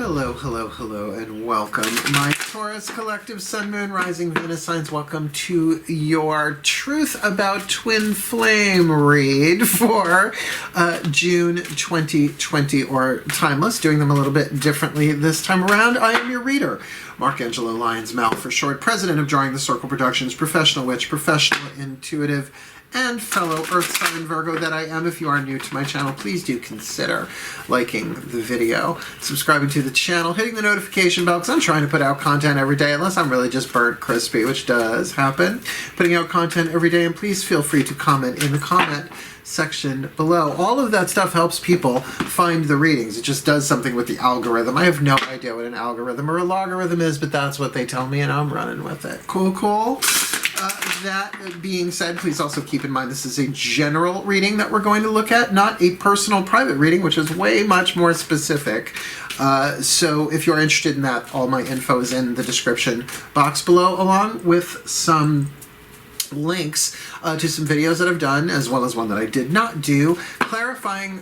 Hello, hello, hello, and welcome, my Taurus collective Sun, Moon, Rising, Venus signs. Welcome to your Truth About Twin Flame read for June 2020, or Timeless, doing them a little bit differently this time around. I am your reader, Angelo, Lyons, Mal for short, president of Drawing the Circle Productions, professional witch, professional intuitive, and fellow Earth sign Virgo that I am. If you are new to my channel, please do consider liking the video, subscribing to the channel, hitting the notification bell, because I'm trying to put out content every day, unless I'm really just burnt crispy, which does happen. Putting out content every day, and please feel free to comment in the comment section below. All of that stuff helps people find the readings. It just does something with the algorithm. I have no idea what an algorithm or a logarithm is, but that's what they tell me, and I'm running with it. Cool, cool. That being said, please also keep in mind this is a general reading that we're going to look at, not a personal private reading, which is way much more specific. So if you're interested in that, all my info is in the description box below, along with some links to some videos that I've done, as well as one that I did not do, clarifying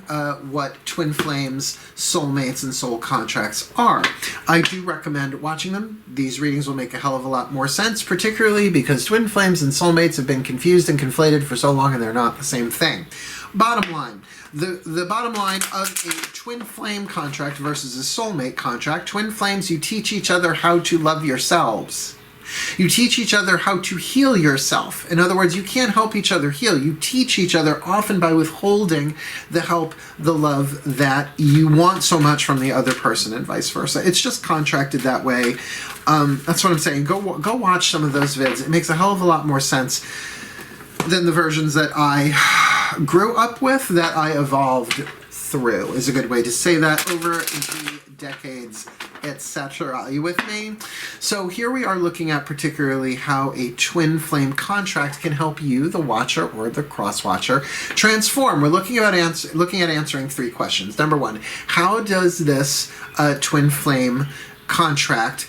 what twin flames, soulmates, and soul contracts are. I do recommend watching them. These readings will make a hell of a lot more sense, particularly because twin flames and soulmates have been confused and conflated for so long, and they're not the same thing. Bottom line. The bottom line of a twin flame contract versus a soulmate contract: twin flames, you teach each other how to love yourselves. You teach each other how to heal yourself. In other words, you can't help each other heal. You teach each other, often by withholding the help, the love that you want so much from the other person, and vice versa. It's just contracted that way. That's what I'm saying. Go watch some of those vids. It makes a hell of a lot more sense than the versions that I grew up with, that I evolved through, is a good way to say that, over the decades, etc. Are you with me? So here we are looking at particularly how a twin flame contract can help you, the watcher or the cross watcher, transform. We're looking at answering three questions. Number one, how does this twin flame contract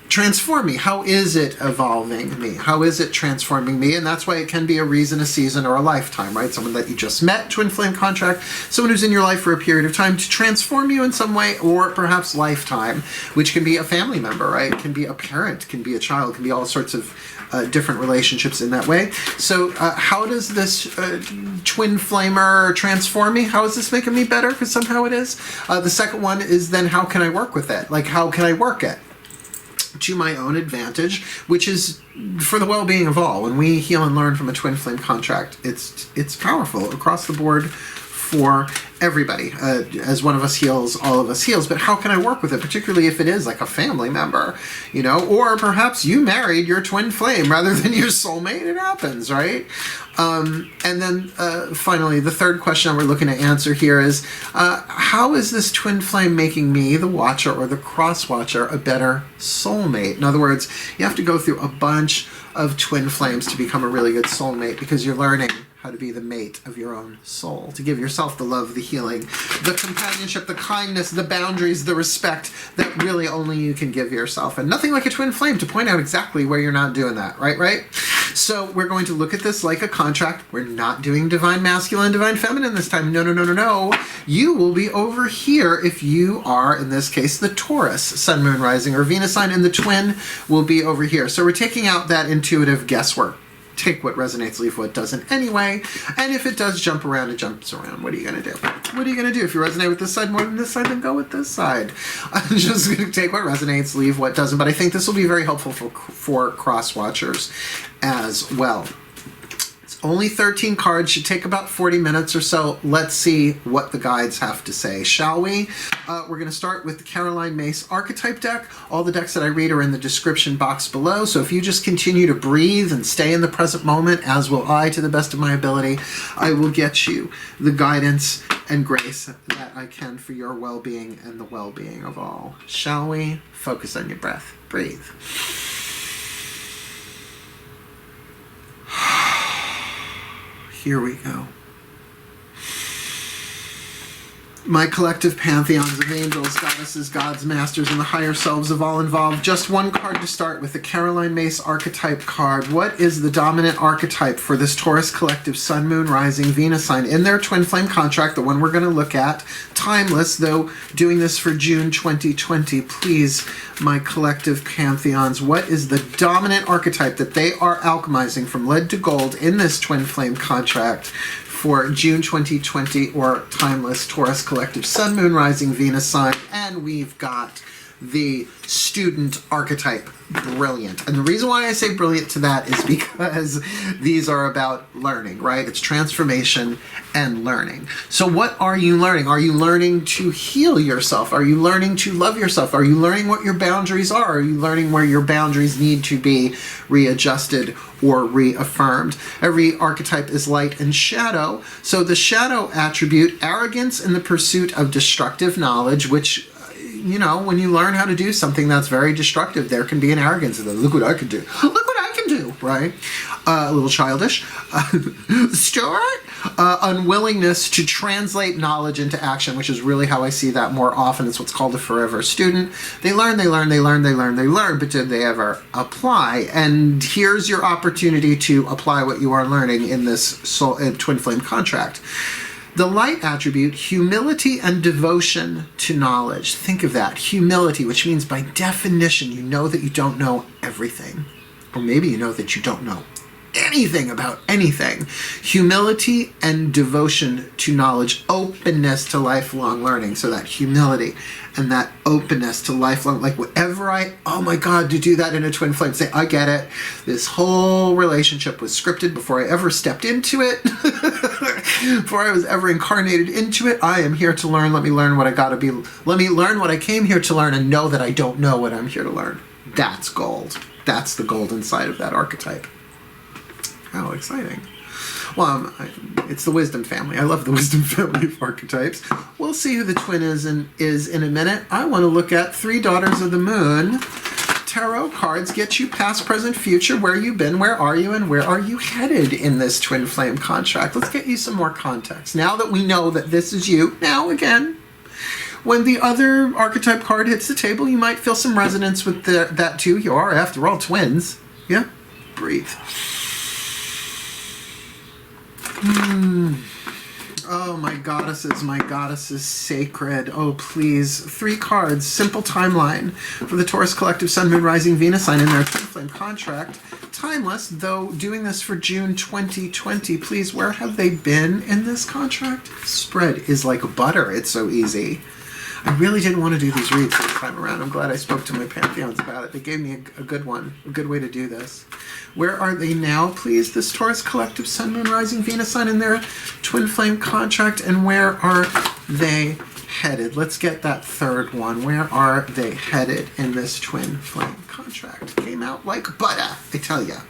transform me? How is it evolving me? How is it transforming me? And that's why it can be a reason, a season, or a lifetime, right? Someone that you just met, twin flame contract, someone who's in your life for a period of time to transform you in some way, or perhaps lifetime, which can be a family member, right? It can be a parent, can be a child, can be all sorts of different relationships in that way. So how does this twin flamer transform me? How is this making me better? Because somehow it is. The second one is then, how can I work with it? Like, how can I work it to my own advantage, which is for the well-being of all. When we heal and learn from a twin flame contract, it's powerful across the board for everybody. As one of us heals, all of us heals. But how can I work with it, particularly if it is like a family member, you know, or perhaps you married your twin flame rather than your soulmate? It happens, right? And then finally, the third question we're looking to answer here is, how is this twin flame making me, the watcher or the cross watcher, a better soulmate? In other words, you have to go through a bunch of twin flames to become a really good soulmate, because you're learning how to be the mate of your own soul, to give yourself the love, the healing, the companionship, the kindness, the boundaries, the respect that really only you can give yourself. And nothing like a twin flame to point out exactly where you're not doing that, right? So we're going to look at this like a contract. We're not doing divine masculine, divine feminine this time. No. You will be over here if you are, in this case, the Taurus, Sun, Moon, Rising, or Venus sign, and the twin will be over here. So we're taking out that intuitive guesswork. Take what resonates, leave what doesn't anyway. And if it does jump around, it jumps around. What are you going to do? What are you going to do? If you resonate with this side more than this side, then go with this side. I'm just going to take what resonates, leave what doesn't. But I think this will be very helpful for cross watchers as well. Only 13 cards, should take about 40 minutes or so. Let's see what the guides have to say, shall we? We're going to start with the Caroline Myss archetype deck. All the decks that I read are in the description box below, so if you just continue to breathe and stay in the present moment, as will I to the best of my ability, I will get you the guidance and grace that I can for your well-being and the well-being of all. Shall we? Focus on your breath. Breathe. Here we go. My collective pantheons of angels, goddesses, gods, masters, and the higher selves of all involved. Just one card to start with, the Caroline Mace archetype card. What is the dominant archetype for this Taurus collective Sun, Moon, Rising, Venus sign in their twin flame contract, the one we're going to look at? Timeless, though doing this for June 2020. Please, my collective pantheons, what is the dominant archetype that they are alchemizing from lead to gold in this twin flame contract for June 2020, or timeless Taurus collective Sun, Moon, Rising, Venus sign? And we've got the student archetype. Brilliant. And the reason why I say brilliant to that is because these are about learning, right? It's transformation and learning. So what are you learning? Are you learning to heal yourself? Are you learning to love yourself? Are you learning what your boundaries are? Are you learning where your boundaries need to be readjusted or reaffirmed? Every archetype is light and shadow. So the shadow attribute, arrogance in the pursuit of destructive knowledge, which, you know, when you learn how to do something that's very destructive, there can be an arrogance of, look what I can do. Look what I can do, right? A little childish. Stuart? Unwillingness to translate knowledge into action, which is really how I see that more often. It's what's called a forever student. They learn, but did they ever apply? And here's your opportunity to apply what you are learning in this twin flame contract. The light attribute, humility and devotion to knowledge. Think of that, humility, which means by definition, you know that you don't know everything. Or maybe you know that you don't know anything about anything. Humility and devotion to knowledge, openness to lifelong learning. So that humility and that openness to lifelong, like whatever oh my God, to do that in a twin flame, say, I get it. This whole relationship was scripted before I ever stepped into it, before I was ever incarnated into it. I am here to learn. Let me learn what I gotta be. Let me learn what I came here to learn and know that I don't know what I'm here to learn. That's gold. That's the gold inside of that archetype. How exciting. Well, it's the wisdom family. I love the wisdom family of archetypes. We'll see who the twin is in a minute. I want to look at three daughters of the moon. Tarot cards get you past, present, future. Where you've been, where are you, and where are you headed in this twin flame contract? Let's get you some more context. Now that we know that this is you, now again, when the other archetype card hits the table, you might feel some resonance with that too. You are, after all, twins. Yeah? Breathe. Oh, my goddesses sacred. Oh, please. Three cards, simple timeline for the Taurus collective Sun, Moon, Rising, Venus sign in their twin flame contract. Timeless, though doing this for June 2020. Please, where have they been in this contract? Spread is like butter. It's so easy. I really didn't want to do these reads this time around. I'm glad I spoke to my pantheons about it. They gave me a good one, a good way to do this. Where are they now, please? This Taurus collective Sun, Moon, Rising, Venus sign in their twin flame contract, and where are they headed? Let's get that third one. Where are they headed in this twin flame contract? Came out like butter, I tell ya.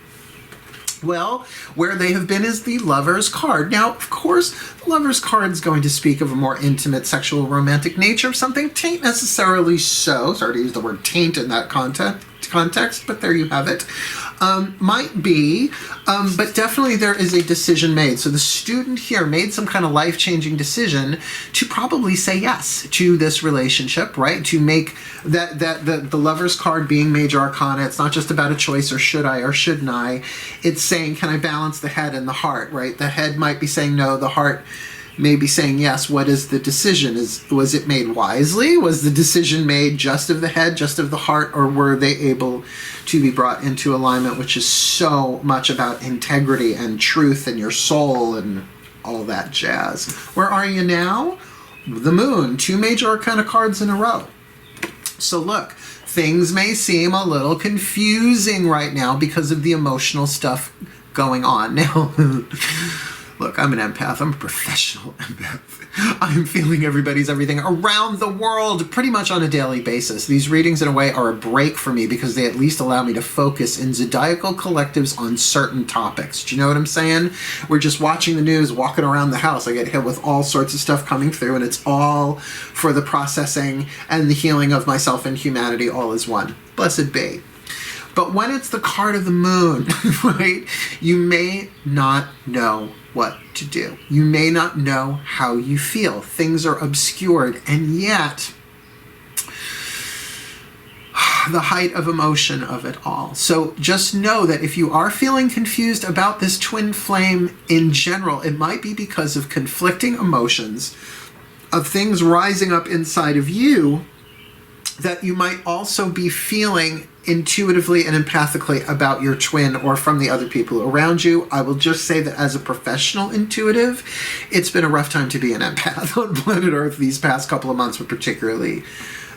Well, where they have been is the Lover's card. Now, of course, the Lover's card is going to speak of a more intimate, sexual, romantic nature of something. Tain't necessarily so. Sorry to use the word taint in that context, but there you have it. Might be, but definitely there is a decision made. So the student here made some kind of life-changing decision to probably say yes to this relationship, right? To make the Lover's card being major arcana, it's not just about a choice or should I or shouldn't I. It's saying, can I balance the head and the heart, right? The head might be saying no, the heart may be saying yes. What is the decision? Was it made wisely? Was the decision made just of the head, just of the heart, or were they able to be brought into alignment, which is so much about integrity and truth and your soul and all that jazz? Where are you now? The Moon, two major arcana cards in a row. So look, things may seem a little confusing right now because of the emotional stuff going on. Now, look, I'm an empath. I'm a professional empath. I'm feeling everybody's everything around the world pretty much on a daily basis. These readings, in a way, are a break for me because they at least allow me to focus in zodiacal collectives on certain topics. Do you know what I'm saying? We're just watching the news, walking around the house. I get hit with all sorts of stuff coming through, and it's all for the processing and the healing of myself and humanity all as one. Blessed be. But when it's the card of the Moon, right, you may not know what to do. You may not know how you feel. Things are obscured, and yet the height of emotion of it all. So just know that if you are feeling confused about this twin flame in general, it might be because of conflicting emotions, of things rising up inside of you that you might also be feeling intuitively and empathically about your twin or from the other people around you. I will just say that as a professional intuitive, it's been a rough time to be an empath on planet Earth these past couple of months, but particularly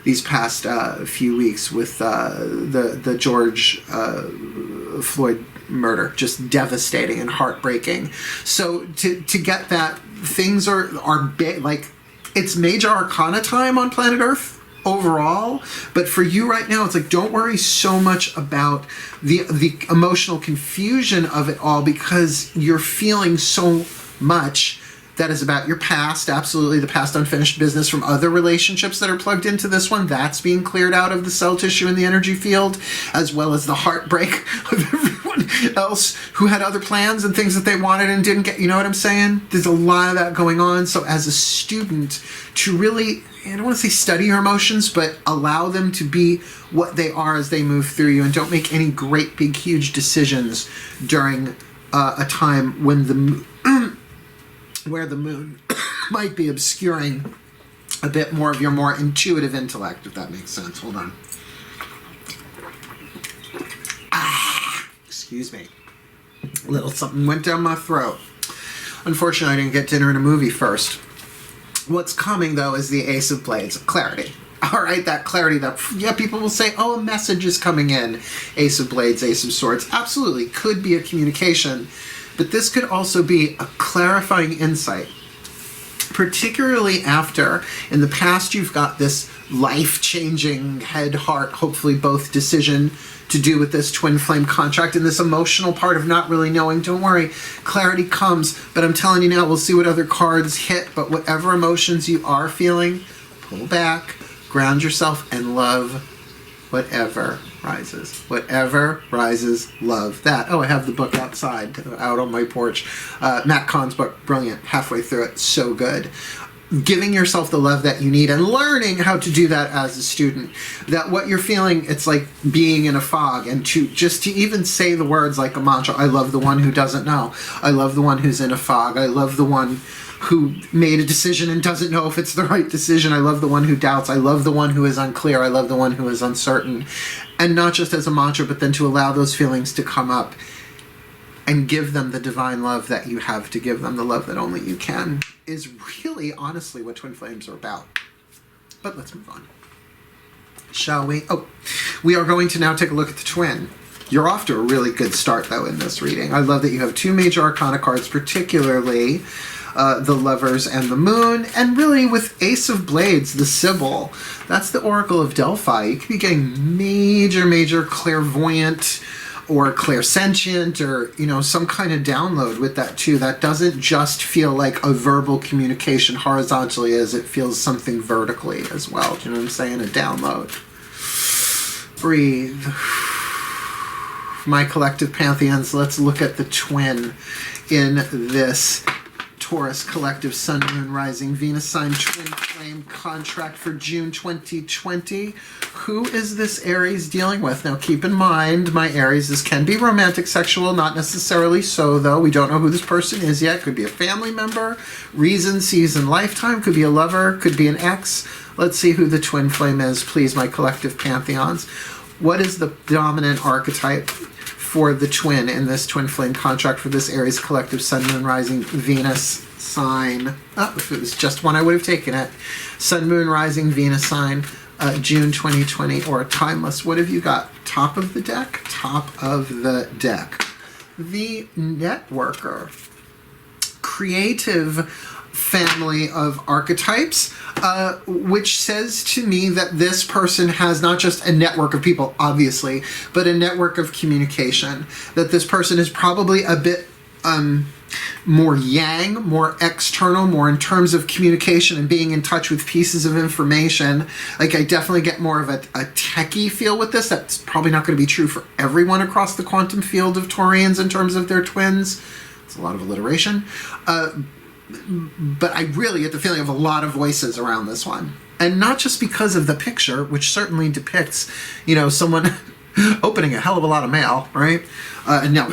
these past few weeks with the George Floyd murder. Just devastating and heartbreaking. So to get that, things are big, like it's major arcana time on planet Earth overall, but for you right now, it's like, don't worry so much about the emotional confusion of it all, because you're feeling so much that is about your past, absolutely the past unfinished business from other relationships that are plugged into this one. That's being cleared out of the cell tissue in the energy field, as well as the heartbreak of everyone else who had other plans and things that they wanted and didn't get. You know what I'm saying? There's a lot of that going on. So as a student, to really, I don't want to say study your emotions, but allow them to be what they are as they move through you, and don't make any great, big, huge decisions during a time when where the moon might be obscuring a bit more of your more intuitive intellect, if that makes sense. Hold on. Excuse me. A little something went down my throat. Unfortunately, I didn't get dinner and a movie first. What's coming, though, is the Ace of Blades, clarity. All right, that clarity that, yeah, people will say, oh, a message is coming in. Ace of Blades, Ace of Swords. Absolutely, could be a communication. But this could also be a clarifying insight, particularly after, in the past, you've got this life-changing head, heart, hopefully both decision to do with this twin flame contract and this emotional part of not really knowing. Don't worry, clarity comes, but I'm telling you now, we'll see what other cards hit, but whatever emotions you are feeling, pull back, ground yourself, and love whatever rises. Whatever rises, love that. Oh, I have the book outside, out on my porch. Matt Kahn's book, brilliant. Halfway through it, so good. Giving yourself the love that you need and learning how to do that as a student. That what you're feeling, it's like being in a fog, and to even say the words like a mantra. I love the one who doesn't know. I love the one who's in a fog. I love the one who made a decision and doesn't know if it's the right decision. I love the one who doubts. I love the one who is unclear. I love the one who is uncertain. And not just as a mantra, but then to allow those feelings to come up and give them the divine love that you have to give them, the love that only you can, is really, honestly, what twin flames are about. But let's move on. Shall we? Oh, we are going to now take a look at the twin. You're off to a really good start, though, in this reading. I love that you have two major arcana cards, particularly the Lovers and the Moon, and really with Ace of Blades, the Sibyl. That's the Oracle of Delphi. You could be getting major clairvoyant or clairsentient, or, you know, some kind of download with that too. That doesn't just feel like a verbal communication horizontally, as it feels something vertically as well. Do you know what I'm saying? A download. Breathe. My collective pantheons, let's look at the twin in this Taurus collective Sun, Moon, Rising, Venus sign twin flame contract for June 2020. Who is this Aries dealing with? Now keep in mind, my Aries, this can be romantic, sexual, not necessarily so though. We don't know who this person is yet. Could be a family member, reason, season, lifetime, could be a lover, could be an ex. Let's see who the twin flame is, please, my collective pantheons. What is the dominant archetype for the twin in this twin flame contract for this Aries collective Sun, Moon, Rising, Venus sign? Oh, if it was just one, I would have taken it. Sun, Moon, Rising, Venus sign, June 2020, or timeless. What have you got? Top of the deck? Top of the deck. The Networker. Creative family of archetypes, which says to me that this person has not just a network of people, obviously, but a network of communication. That this person is probably a bit more yang, more external, more in terms of communication and being in touch with pieces of information. Like, I definitely get more of a techie feel with this. That's probably not going to be true for everyone across the quantum field of Taurians in terms of their twins. It's a lot of alliteration. But I really get the feeling of a lot of voices around this one. And not just because of the picture, which certainly depicts, someone opening a hell of a lot of mail, right? And now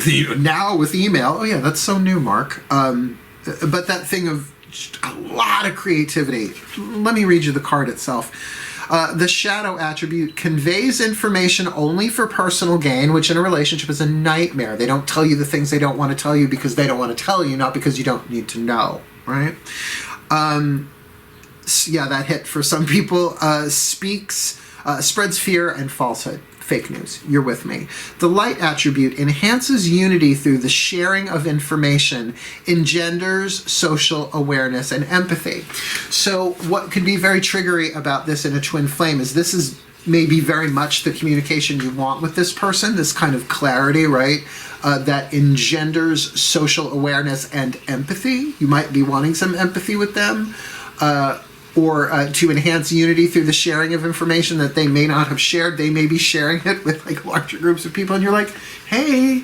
with email, oh yeah, that's so new, Mark. But that thing of just a lot of creativity. Let me read you the card itself. The shadow attribute conveys information only for personal gain, which in a relationship is a nightmare. They don't tell you the things they don't want to tell you because they don't want to tell you, not because you don't need to know, right? Yeah, that hit for some people. Spreads fear and falsehood. Fake news. You're with me. The light attribute enhances unity through the sharing of information, engenders social awareness and empathy. So what could be very triggery about this in a twin flame is this is maybe very much the communication you want with this person, this kind of clarity, right? That engenders social awareness and empathy. You might be wanting some empathy with them. Or to enhance unity through the sharing of information that they may not have shared. They may be sharing it with like larger groups of people, and you're like, hey,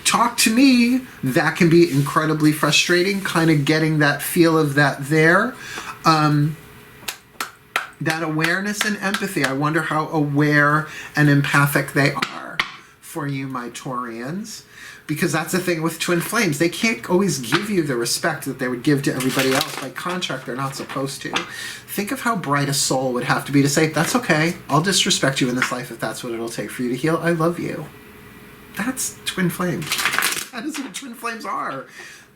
talk to me. That can be incredibly frustrating, kind of getting that feel of that there. That awareness and empathy. I wonder how aware and empathic they are for you, my Taurians. Because that's the thing with twin flames. They can't always give you the respect that they would give to everybody else. By contract, they're not supposed to. Think of how bright a soul would have to be to say, that's okay. I'll disrespect you in this life if that's what it'll take for you to heal. I love you. That's twin flame. That is what twin flames are.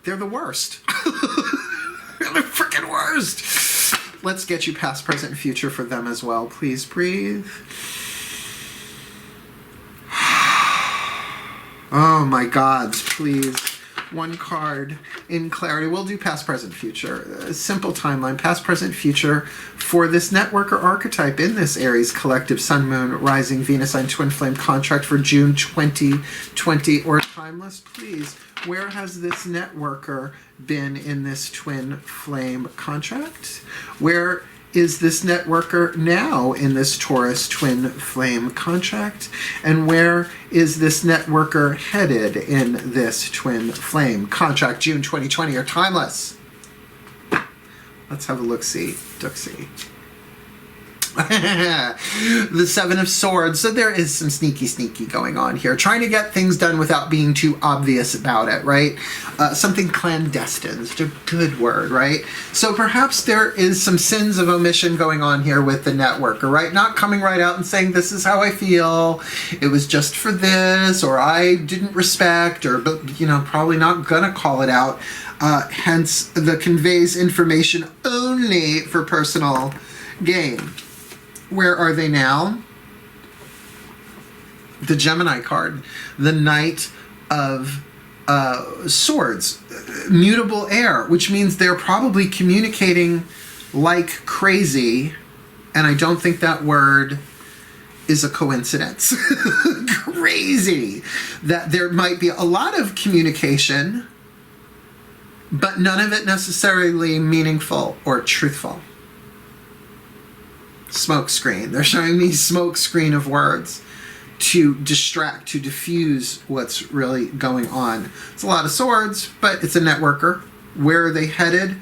They're the worst. They're the freaking worst. Let's get you past, present, and future for them as well. Please breathe. Oh my God, please. One card in clarity. We'll do past, present, future. A simple timeline, past, present, future for this networker archetype in this Aries collective Sun, Moon, Rising, Venus, sign, Twin Flame contract for June 2020 or timeless. Please, where has this networker been in this Twin Flame contract? Where is this networker now in this Taurus Twin Flame contract? And where is this networker headed in this Twin Flame contract, June 2020 or timeless? Let's have a look-see, duck-see. The Seven of Swords. So there is some sneaky going on here. Trying to get things done without being too obvious about it, right? Something clandestine. It's a good word, right? So perhaps there is some sins of omission going on here with the networker, right? Not coming right out and saying, this is how I feel. It was just for this, or I didn't respect, or, probably not gonna call it out. Hence, the conveys information only for personal gain. Where are they now? The Gemini card, the Knight of Swords, mutable air, which means they're probably communicating like crazy, and I don't think that word is a coincidence. Crazy. That there might be a lot of communication, but none of it necessarily meaningful or truthful. Smoke screen. They're showing me smoke screen of words to distract, to diffuse what's really going on. It's a lot of swords, but it's a networker. Where are they headed?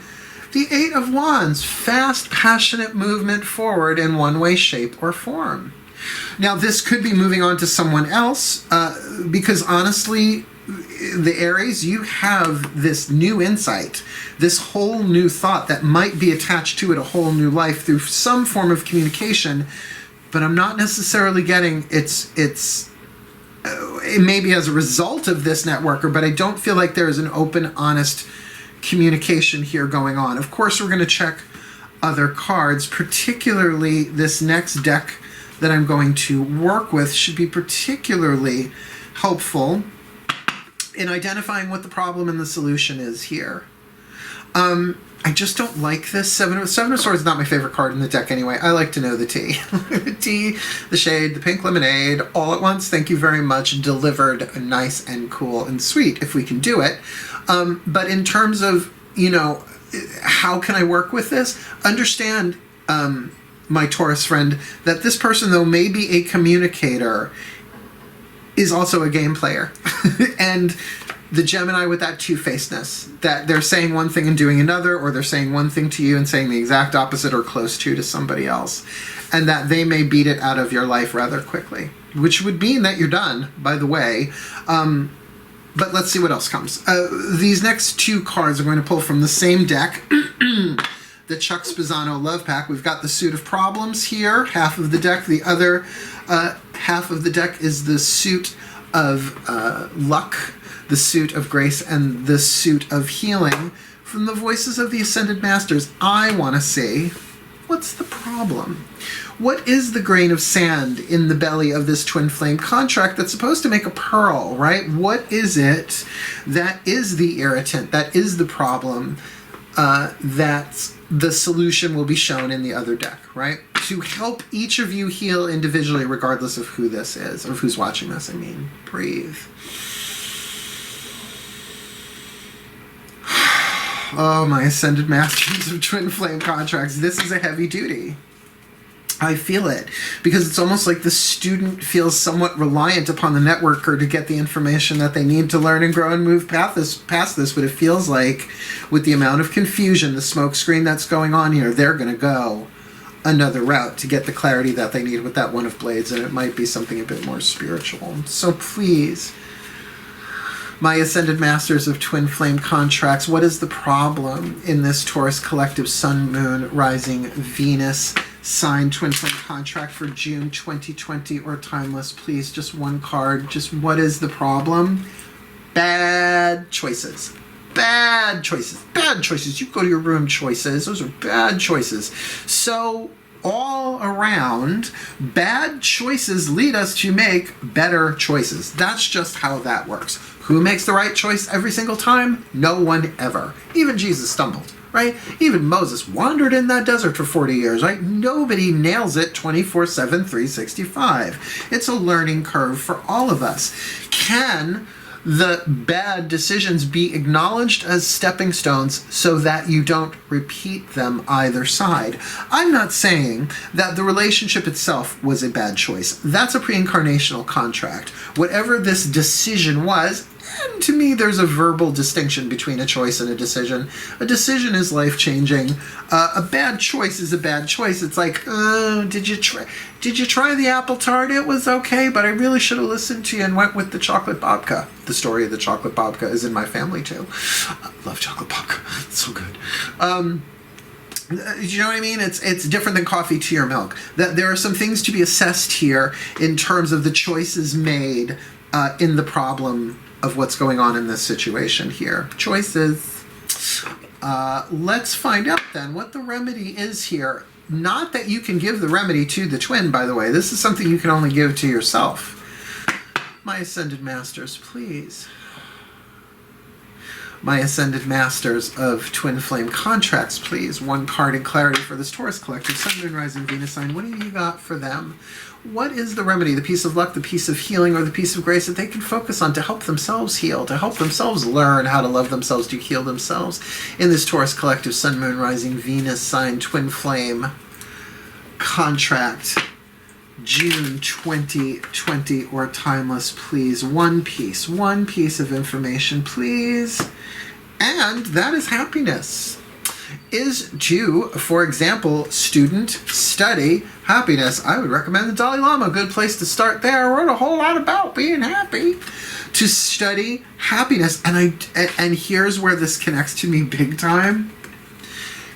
The Eight of Wands. Fast, passionate movement forward in one way, shape, or form. Now, this could be moving on to someone else because honestly, the Aries, you have this new insight, this whole new thought that might be attached to it, a whole new life through some form of communication, but I'm not necessarily getting it may be as a result of this networker, but I don't feel like there is an open, honest communication here going on. Of course, we're going to check other cards, particularly this next deck that I'm going to work with should be particularly helpful in identifying what the problem and the solution is here. I just don't like this. Seven of Swords is not my favorite card in the deck anyway. I like to know the tea. The tea, the shade, the pink lemonade, all at once. Thank you very much. Delivered nice and cool and sweet if we can do it. But in terms of, how can I work with this? Understand, my Taurus friend, that this person, though, may be a communicator, is also a game player. And the Gemini with that two-facedness, that they're saying one thing and doing another, or they're saying one thing to you and saying the exact opposite or close to somebody else, and that they may beat it out of your life rather quickly, which would mean that you're done, by the way. But let's see what else comes. These next two cards are going to pull from the same deck, the Chuck Spezzano Love Pack. We've got the Suit of Problems here, half of the deck. The other half of the deck is the Suit of Luck, the Suit of Grace, and the Suit of Healing. From the voices of the Ascended Masters, I want to see, what's the problem? What is the grain of sand in the belly of this twin flame contract that's supposed to make a pearl, right? What is it that is the irritant, that is the problem, that the solution will be shown in the other deck, right? To help each of you heal individually, regardless of who this is, or who's watching this, I mean. Breathe. Oh, my Ascended Masters of Twin Flame Contracts. This is a heavy duty. I feel it, because it's almost like the student feels somewhat reliant upon the networker to get the information that they need to learn and grow and move past this, but it feels like with the amount of confusion, the smoke screen that's going on here, they're going to go another route to get the clarity that they need with that One of Blades, and it might be something a bit more spiritual. So please, my Ascended Masters of Twin Flame Contracts, what is the problem in this Taurus Collective Sun, Moon, Rising, Venus signed Twin Flame contract for June 2020 or timeless? Please, just one card. Just what is the problem? Bad choices. Bad choices. Bad choices. You go to your room, choices. Those are bad choices. So all around, bad choices lead us to make better choices. That's just how that works. Who makes the right choice every single time? No one ever. Even Jesus stumbled, right? Even Moses wandered in that desert for 40 years, right? Nobody nails it 24/7, 365. It's a learning curve for all of us. Can the bad decisions be acknowledged as stepping stones so that you don't repeat them either side? I'm not saying that the relationship itself was a bad choice. That's a pre-incarnational contract. Whatever this decision was, and to me, there's a verbal distinction between a choice and a decision. A decision is life-changing. A bad choice is a bad choice. It's like, did you try the apple tart? It was okay, but I really should have listened to you and went with the chocolate babka. The story of the chocolate babka is in my family too. I love chocolate babka. It's so good. You know what I mean? It's different than coffee, tea, or milk. That there are some things to be assessed here in terms of the choices made in the problem of what's going on in this situation here. Choices. Let's find out then what the remedy is here. Not that you can give the remedy to the twin, by the way. This is something you can only give to yourself. My Ascended Masters, please. My Ascended Masters of Twin Flame Contracts, please. One card in clarity for this Taurus Collective, Sun, Moon, Rising, Venus sign. What do you got for them? What is the remedy, the piece of luck, the piece of healing, or the piece of grace that they can focus on to help themselves heal, to help themselves learn how to love themselves, to heal themselves in this Taurus Collective, Sun, Moon, Rising, Venus sign, Twin Flame Contract, June 2020 or timeless, please. One piece of information, please. And that is happiness. Is to, for example, student, study, happiness. I would recommend the Dalai Lama, a good place to start there. Wrote a whole lot about being happy. To study happiness. And here's where this connects to me big time.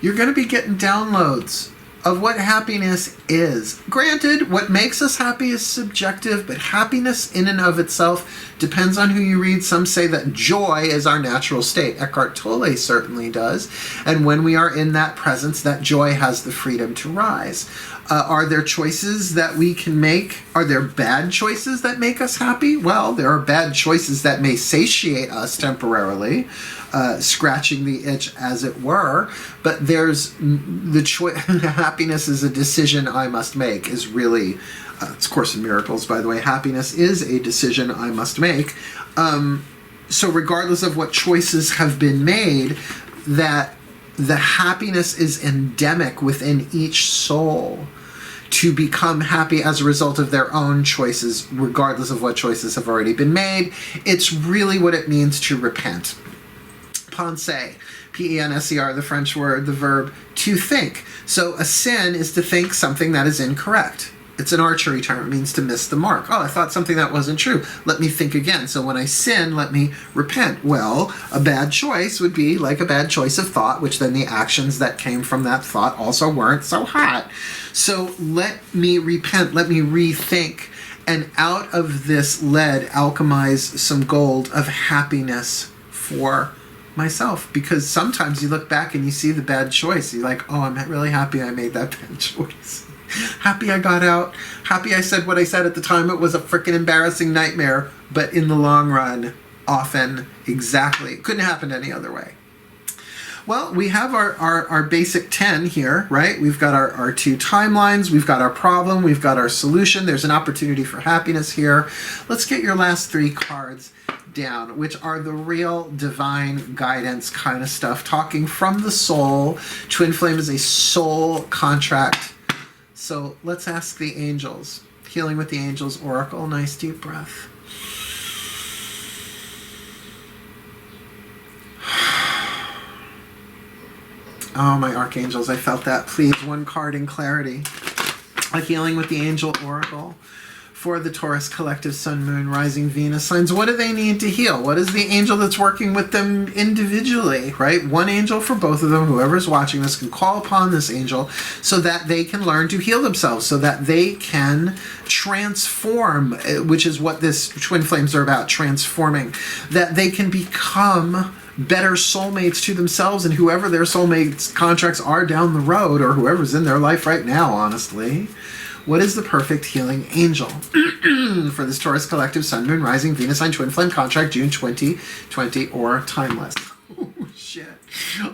You're going to be getting downloads of what happiness is. Granted, what makes us happy is subjective, but happiness in and of itself depends on who you read. Some say that joy is our natural state. Eckhart Tolle certainly does. And when we are in that presence, that joy has the freedom to rise. Are there choices that we can make? Are there bad choices that make us happy? Well, there are bad choices that may satiate us temporarily, scratching the itch as it were, but there's the choice. Happiness is a decision I must make is really, it's Course in Miracles, by the way. Happiness is a decision I must make. So regardless of what choices have been made, that the happiness is endemic within each soul. to become happy as a result of their own choices, regardless of what choices have already been made. It's really what it means to repent. Penser, P-E-N-S-E-R, the French word, the verb to think. So a sin is to think something that is incorrect. It's an archery term. It means to miss the mark. Oh, I thought something that wasn't true. Let me think again. So when I sin, let me repent. Well, a bad choice would be like a bad choice of thought, which then the actions that came from that thought also weren't so hot. So let me repent. Let me rethink. And out of this lead, alchemize some gold of happiness for myself. Because sometimes you look back and you see the bad choice. You're like, oh, I'm really happy I made that bad choice. Happy I got out. Happy I said what I said at the time. It was a freaking embarrassing nightmare. But in the long run, often, exactly. Couldn't happen any other way. Well, we have our basic 10 here, right? We've got our 2 timelines. We've got our problem. We've got our solution. There's an opportunity for happiness here. Let's get your last 3 cards down, which are the real divine guidance kind of stuff. Talking from the soul. Twin Flame is a soul contract. So let's ask the angels. Healing with the Angels Oracle. Nice deep breath. Oh, my archangels, I felt that. Please, 1 card in clarity. A healing with the Angel Oracle for the Taurus collective Sun, Moon, Rising, Venus signs. What do they need to heal? What is the angel that's working with them individually, right? 1 angel for both of them. Whoever's watching this can call upon this angel so that they can learn to heal themselves, so that they can transform, which is what this twin flames are about, transforming, that they can become better soulmates to themselves and whoever their soulmates contracts are down the road, or whoever's in their life right now, honestly. What is the perfect healing angel for this Taurus collective Sun, Moon, Rising, Venus sign twin flame contract, June 2020 or timeless? Oh, shit.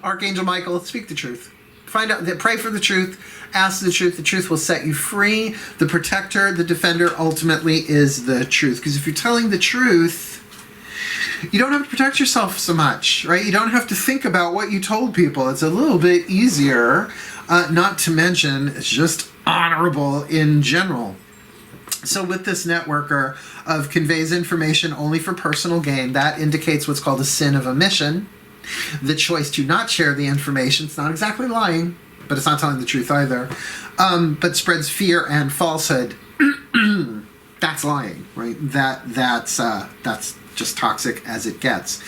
Archangel Michael, speak the truth. Find out, pray for the truth, ask the truth will set you free. The protector, the defender, ultimately is the truth. Because if you're telling the truth, you don't have to protect yourself so much, right? You don't have to think about what you told people. It's a little bit easier, not to mention it's just honorable in general. So with this networker of conveys information only for personal gain, that indicates what's called a sin of omission. The choice to not share the information. It's not exactly lying, but it's not telling the truth either. But spreads fear and falsehood. That's lying, right? That's just toxic as it gets.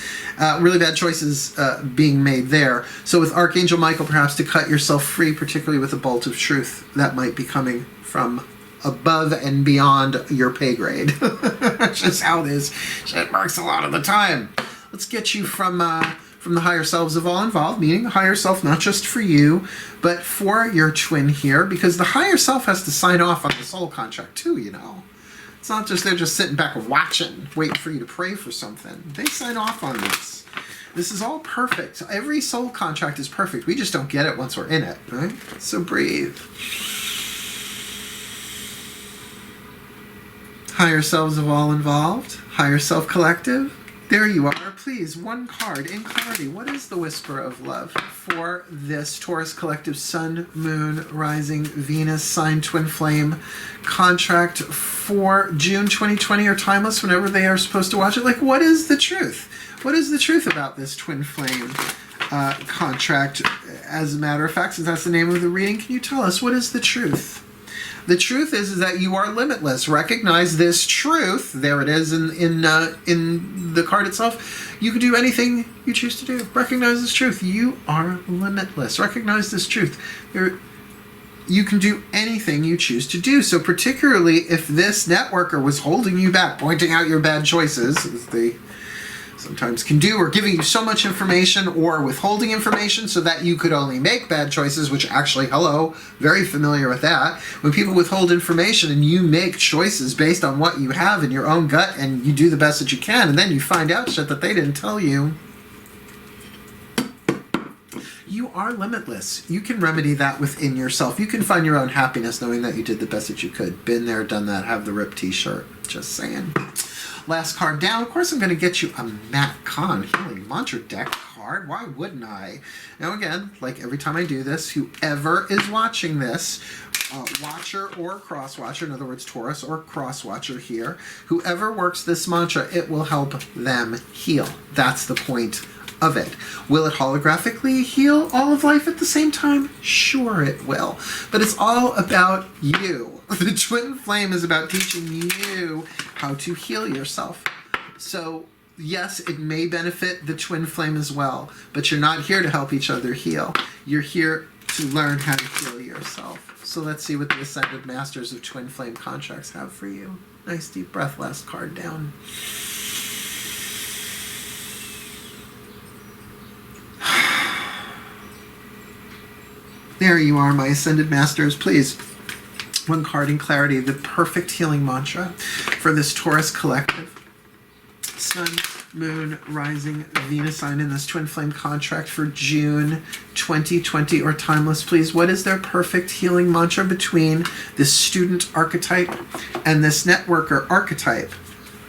Really bad choices being made there. So with Archangel Michael, perhaps to cut yourself free, particularly with a bolt of truth that might be coming from above and beyond your pay grade. That's just how it is. Shit works a lot of the time. Let's get you from the higher selves of all involved, meaning the higher self not just for you, but for your twin here, because the higher self has to sign off on the soul contract too, you know. It's not just they're just sitting back watching, waiting for you to pray for something. They sign off on this. This is all perfect. Every soul contract is perfect. We just don't get it once we're in it, right? So breathe. Higher selves of all involved. Higher self collective. There you are. Please, 1 card in clarity. What is the whisper of love for this Taurus collective Sun, Moon, Rising, Venus, sign twin flame contract for June 2020 or timeless, whenever they are supposed to watch it? Like, what is the truth? What is the truth about this twin flame contract? As a matter of fact, since that's the name of the reading, can you tell us what is the truth? The truth is that you are limitless. Recognize this truth. There it is in the card itself. You can do anything you choose to do. Recognize this truth. You are limitless. Recognize this truth. You can do anything you choose to do. So particularly if this networker was holding you back, pointing out your bad choices, as they sometimes can do, or giving you so much information or withholding information so that you could only make bad choices, which actually, hello, very familiar with that. When people withhold information and you make choices based on what you have in your own gut and you do the best that you can, and then you find out shit that they didn't tell you, you are limitless. You can remedy that within yourself. You can find your own happiness knowing that you did the best that you could. Been there, done that, have the ripped t-shirt. Just saying. Last card down. Of course, I'm going to get you a Matt Kahn Healing Mantra deck card. Why wouldn't I? Now, again, like every time I do this, whoever is watching this, watcher or cross-watcher, in other words, Taurus or cross-watcher here, whoever works this mantra, it will help them heal. That's the point of it. Will it holographically heal all of life at the same time? Sure it will. But it's all about you. The twin flame is about teaching you how to heal yourself. So yes, it may benefit the twin flame as well, but you're not here to help each other heal. You're here to learn how to heal yourself. So let's see what the Ascended Masters of Twin Flame Contracts have for you. Nice deep breath, last card down. There you are, my Ascended Masters. Please, one card in clarity, the perfect healing mantra for this Taurus collective. Sun, Moon, Rising, Venus sign in this Twin Flame contract for June 2020 or Timeless, please. What is their perfect healing mantra between this student archetype and this networker archetype?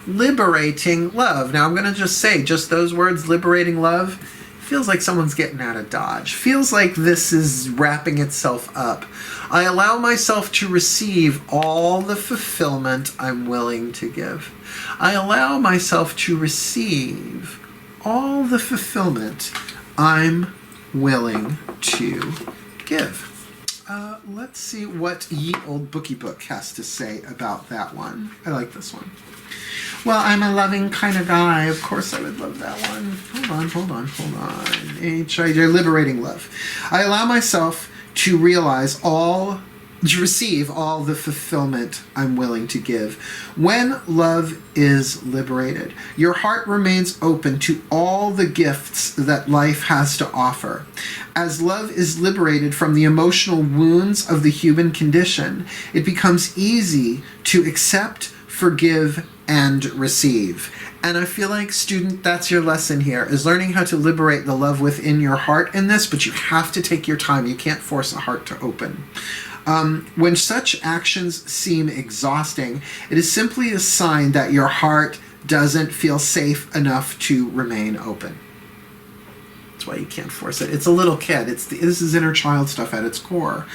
Liberating love. Now, I'm going to just say, just those words, liberating love, feels like someone's getting out of Dodge. Feels like this is wrapping itself up. I allow myself to receive all the fulfillment I'm willing to give. I allow myself to receive all the fulfillment I'm willing to give. Let's see what Ye Old Bookie Book has to say about that one. I like this one. Well, I'm a loving kind of guy. Of course I would love that one. Hold on. H.I.J. Liberating love. I allow myself to receive all the fulfillment I'm willing to give. When love is liberated, your heart remains open to all the gifts that life has to offer. As love is liberated from the emotional wounds of the human condition, it becomes easy to accept, forgive, and receive. And I feel like, student, that's your lesson here, is learning how to liberate the love within your heart in this, but you have to take your time. You can't force a heart to open. When such actions seem exhausting, it is simply a sign that your heart doesn't feel safe enough to remain open. That's why you can't force it. It's a little kid. This is inner child stuff at its core.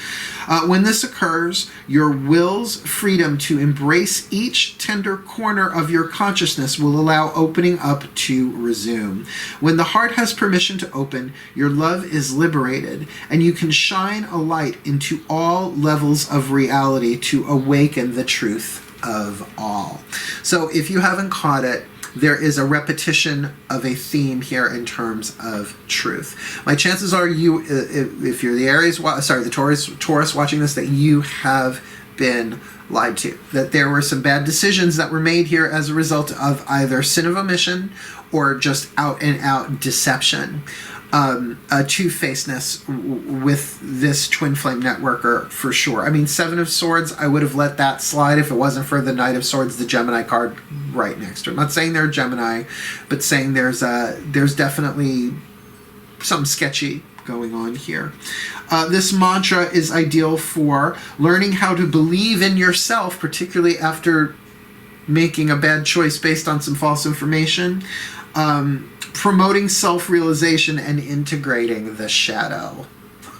When this occurs, your will's freedom to embrace each tender corner of your consciousness will allow opening up to resume. When the heart has permission to open, your love is liberated, and you can shine a light into all levels of reality to awaken the truth of all. So if you haven't caught it, there is a repetition of a theme here in terms of truth. My chances are you, if you're the Taurus watching this, that you have been lied to. That there were some bad decisions that were made here as a result of either sin of omission or just out and out deception. A two-facedness with this twin flame networker for sure. I mean, Seven of Swords, I would have let that slide if it wasn't for the Knight of Swords, the Gemini card right next to it. I'm not saying they're Gemini, but saying there's definitely something sketchy going on here. This mantra is ideal for learning how to believe in yourself, particularly after making a bad choice based on some false information. Promoting self-realization and integrating the shadow.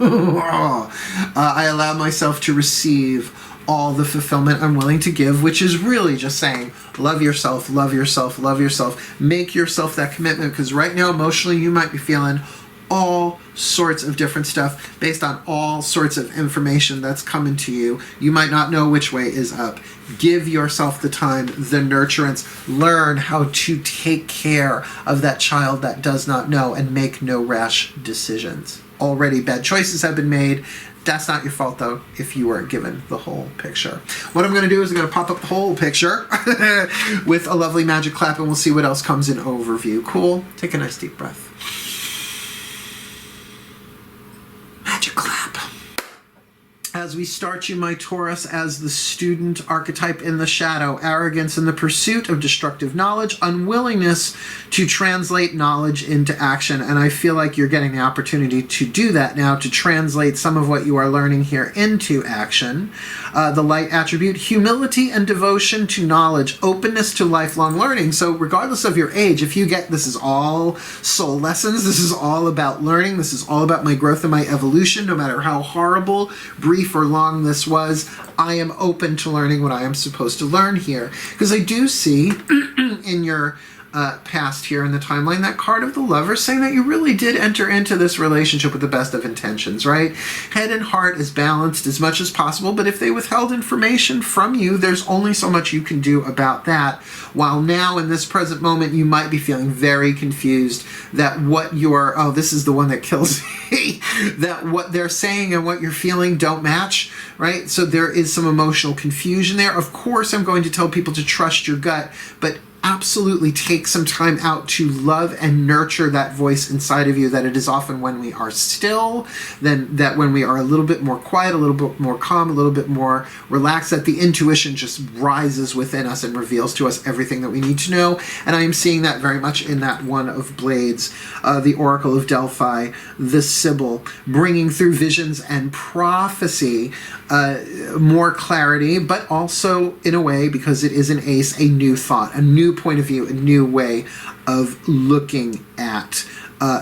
I allow myself to receive all the fulfillment I'm willing to give, which is really just saying, love yourself, love yourself, love yourself. Make yourself that commitment, because right now, emotionally, you might be feeling all sorts of different stuff based on all sorts of information that's coming to you. You might not know which way is up. Give yourself the time, the nurturance. Learn how to take care of that child that does not know and make no rash decisions. Already bad choices have been made. That's not your fault, though, if you weren't given the whole picture. What I'm going to do is I'm going to pop up the whole picture with a lovely magic clap, and we'll see what else comes in overview. Cool? Take a nice deep breath. As we start you, my Taurus, as the student archetype in the shadow, arrogance in the pursuit of destructive knowledge, unwillingness to translate knowledge into action. And I feel like you're getting the opportunity to do that now, to translate some of what you are learning here into action. The light attribute, humility and devotion to knowledge, openness to lifelong learning. So regardless of your age, if you get, this is all soul lessons, this is all about learning, this is all about my growth and my evolution, no matter how horrible, brief, or long this was, I am open to learning what I am supposed to learn here. Because I do see in your past here in the timeline, that card of the Lover saying that you really did enter into this relationship with the best of intentions, right? Head and heart is balanced as much as possible, but if they withheld information from you, there's only so much you can do about that. While now in this present moment, you might be feeling very confused that what you're, oh, this is the one that kills me, that what they're saying and what you're feeling don't match, right? So there is some emotional confusion there. Of course, I'm going to tell people to trust your gut, but absolutely take some time out to love and nurture that voice inside of you, that it is often when we are still, then that when we are a little bit more quiet, a little bit more calm, a little bit more relaxed, that the intuition just rises within us and reveals to us everything that we need to know. And I am seeing that very much in that One of Blades, the Oracle of Delphi, the Sibyl, bringing through visions and prophecy more clarity, but also in a way, because it is an ace, a new thought, a new point of view, a new way of looking at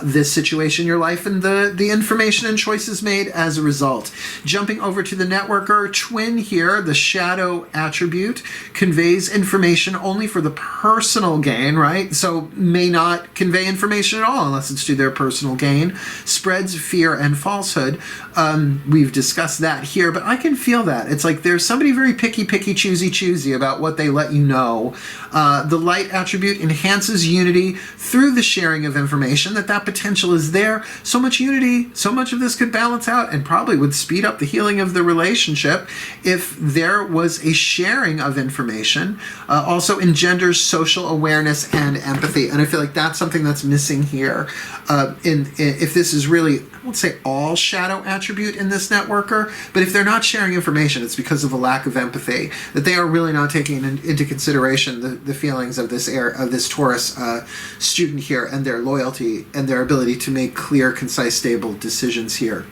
this situation in your life, and the information and choices made as a result. Jumping over to the networker, twin here, the shadow attribute conveys information only for the personal gain, right? So may not convey information at all unless it's to their personal gain. Spreads fear and falsehood. We've discussed that here, but I can feel that. It's like there's somebody very picky, choosy about what they let you know. The light attribute enhances unity through the sharing of information, that potential is there. So much unity, so much of this could balance out and probably would speed up the healing of the relationship if there was a sharing of information. Also engenders social awareness and empathy. And I feel like that's something that's missing here. If this is really, I won't say all shadow attribute in this networker, but if they're not sharing information, it's because of a lack of empathy, that they are really not taking into consideration the feelings of this Taurus student here, and their loyalty and their ability to make clear, concise, stable decisions here.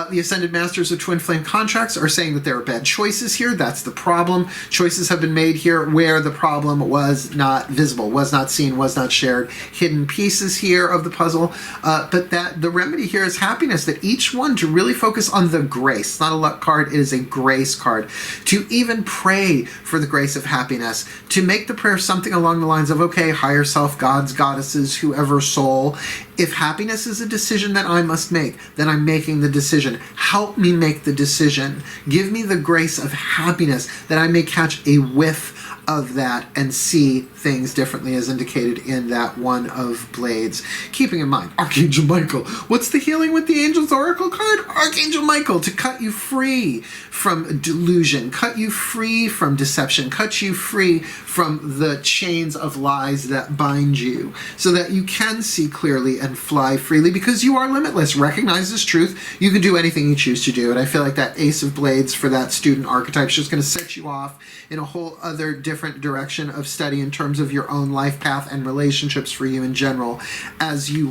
The Ascended Masters of Twin Flame contracts are saying that there are bad choices here. That's the problem. Choices have been made here where the problem was not visible, was not seen, was not shared. Hidden pieces here of the puzzle. But that the remedy here is happiness, that each one to really focus on the grace. It's not a luck card, it is a grace card. To even pray for the grace of happiness. To make the prayer something along the lines of, okay, higher self, gods, goddesses, whoever soul, if happiness is a decision that I must make, then I'm making the decision. Help me make the decision. Give me the grace of happiness that I may catch a whiff of that and see things differently as indicated in that One of Blades. Keeping in mind, Archangel Michael. What's the healing with the Angel's Oracle card? Archangel Michael, to cut you free from delusion, cut you free from deception, cut you free from the chains of lies that bind you, so that you can see clearly and fly freely, because you are limitless. Recognize this truth. You can do anything you choose to do. And I feel like that Ace of Blades for that student archetype is just going to set you off in a whole other different direction of study in terms of your own life path and relationships for you in general, as you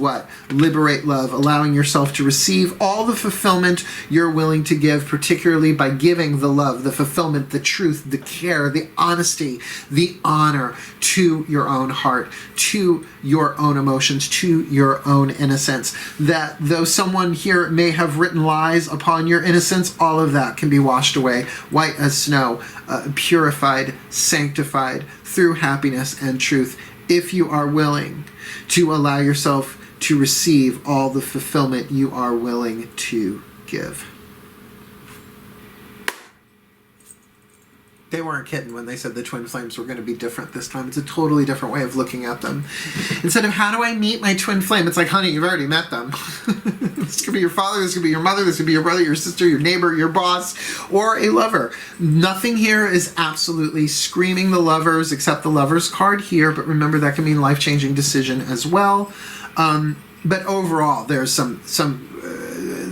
liberate love, allowing yourself to receive all the fulfillment you're willing to give, particularly by giving the love, the fulfillment, the truth, the care, the honesty, the honor to your own heart, to your own emotions, to your own innocence. That though someone here may have written lies upon your innocence, all of that can be washed away, white as snow, purified, sanctified through happiness and truth, if you are willing to allow yourself to receive all the fulfillment you are willing to give. They weren't kidding when they said the twin flames were going to be different this time. It's a totally different way of looking at them. Instead of, how do I meet my twin flame? It's like, honey, you've already met them. This could be your father, this could be your mother, this could be your brother, your sister, your neighbor, your boss, or a lover. Nothing here is absolutely screaming the lovers, except the lovers card here, but remember that can mean life-changing decision as well. But overall, there's some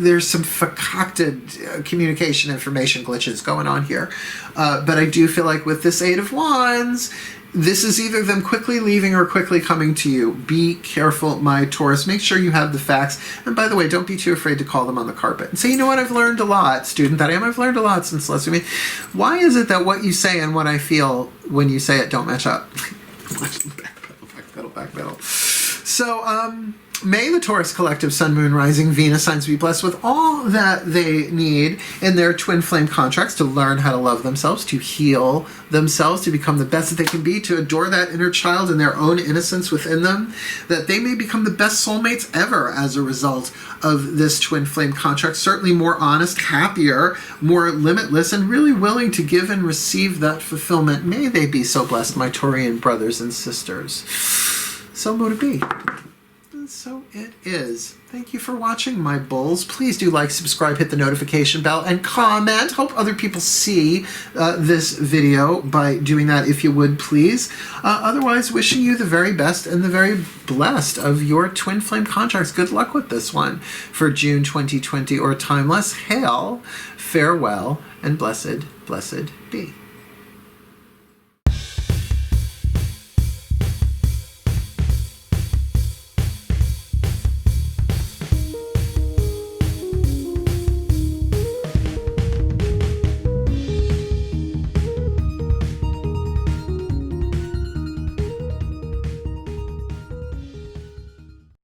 there's some concocted communication information glitches going on here. But I do feel like with this Eight of Wands, this is either them quickly leaving or quickly coming to you. Be careful, my Taurus. Make sure you have the facts. And by the way, don't be too afraid to call them on the carpet and say, you know what, I've learned a lot, student that I am. I've learned a lot since last week. Why is it that what you say and what I feel when you say it don't match up? Backpedal. So, may the Taurus collective Sun, Moon, Rising, Venus signs be blessed with all that they need in their twin flame contracts to learn how to love themselves, to heal themselves, to become the best that they can be, to adore that inner child and their own innocence within them, that they may become the best soulmates ever as a result of this twin flame contract. Certainly more honest, happier, more limitless, and really willing to give and receive that fulfillment. May they be so blessed, my Taurian brothers and sisters. So mote it be. So it is. Thank you for watching, my bulls. Please do like, subscribe, hit the notification bell, and comment. Hope other people see this video by doing that, if you would, please. Otherwise, wishing you the very best and the very blessed of your twin flame contracts. Good luck with this one for June 2020 or timeless. Hail, farewell, and blessed, blessed be.